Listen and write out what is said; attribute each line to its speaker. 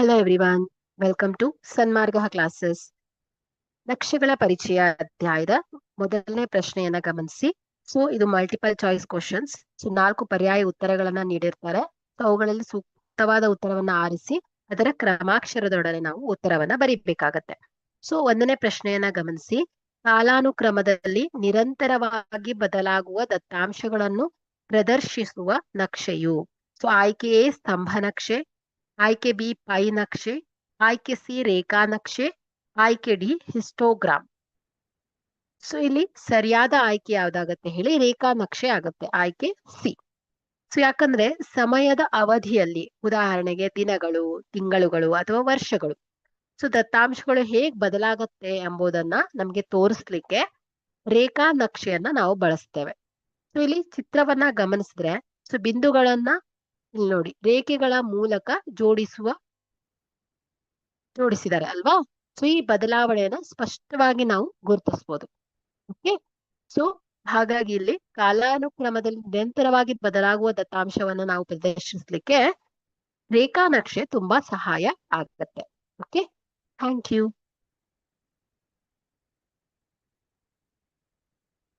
Speaker 1: Hello everyone, welcome to Sanmarga classes. ನಕ್ಷೆಗಳ ಪರಿಚಯ ಅಧ್ಯಾಯದ ಮೊದಲನೇ ಪ್ರಶ್ನೆಯನ್ನ ಗಮನಿಸಿ. ಇದು ಮಲ್ಟಿಪಲ್ ಚಾಯ್ಸ್ ಕ್ವಶನ್ಸ್. 4 ಪರ್ಯಾಯ ಉತ್ತರಗಳನ್ನ ನೀಡಿರ್ತಾರೆ. ಅವುಗಳಲ್ಲಿ ಸೂಕ್ತವಾದ ಉತ್ತರವನ್ನ ಆರಿಸಿ ಅದರ ಕ್ರಮಾಕ್ಷರದೊಡನೆ ನಾವು ಉತ್ತರವನ್ನ ಬರೀಬೇಕಾಗತ್ತೆ. ಒಂದನೇ ಪ್ರಶ್ನೆಯನ್ನ ಗಮನಿಸಿ. ಕಾಲಾನುಕ್ರಮದಲ್ಲಿ ನಿರಂತರವಾಗಿ ಬದಲಾಗುವ ದತ್ತಾಂಶಗಳನ್ನು ಪ್ರದರ್ಶಿಸುವ ನಕ್ಷೆಯು. ಆಯ್ಕೆ ಎ ಸ್ತಂಭ ನಕ್ಷೆ, ಆಯ್ಕೆ ಬಿ ಪೈ ನಕ್ಷೆ, ಆಯ್ಕೆ ಸಿ ರೇಖಾ ನಕ್ಷೆ, ಆಯ್ಕೆ ಡಿ ಹಿಸ್ಟೋಗ್ರಾಮ್. ಇಲ್ಲಿ ಸರಿಯಾದ ಆಯ್ಕೆ ಯಾವ್ದಾಗತ್ತೆ ಹೇಳಿ? ರೇಖಾ ನಕ್ಷೆ ಆಗತ್ತೆ, ಆಯ್ಕೆ ಸಿ. ಯಾಕಂದ್ರೆ ಸಮಯದ ಅವಧಿಯಲ್ಲಿ, ಉದಾಹರಣೆಗೆ ದಿನಗಳು, ತಿಂಗಳುಗಳು ಅಥವಾ ವರ್ಷಗಳು, ದತ್ತಾಂಶಗಳು ಹೇಗ್ ಬದಲಾಗತ್ತೆ ಎಂಬುದನ್ನ ನಮ್ಗೆ ತೋರಿಸ್ಲಿಕ್ಕೆ ರೇಖಾ ನಕ್ಷೆಯನ್ನ ನಾವು ಬಳಸ್ತೇವೆ. ಇಲ್ಲಿ ಚಿತ್ರವನ್ನ ಗಮನಿಸಿದ್ರೆ ಬಿಂದುಗಳನ್ನ ಇಲ್ಲಿ ನೋಡಿ ರೇಖೆಗಳ ಮೂಲಕ ಜೋಡಿಸಿದ್ದಾರೆ ಅಲ್ವಾ? ಈ ಬದಲಾವಣೆಯನ್ನ ಸ್ಪಷ್ಟವಾಗಿ ನಾವು ಗುರುತಿಸಬಹುದು. ಓಕೆ, ಹಾಗಾಗಿ ಇಲ್ಲಿ ಕಾಲಾನುಕ್ರಮದಲ್ಲಿ ನಿರಂತರವಾಗಿ ಬದಲಾಗುವ ದತ್ತಾಂಶವನ್ನು ನಾವು ಪ್ರದರ್ಶಿಸಲಿಕ್ಕೆ ರೇಖಾ ನಕ್ಷೆ ತುಂಬಾ ಸಹಾಯ ಆಗತ್ತೆ. Okay, thank you.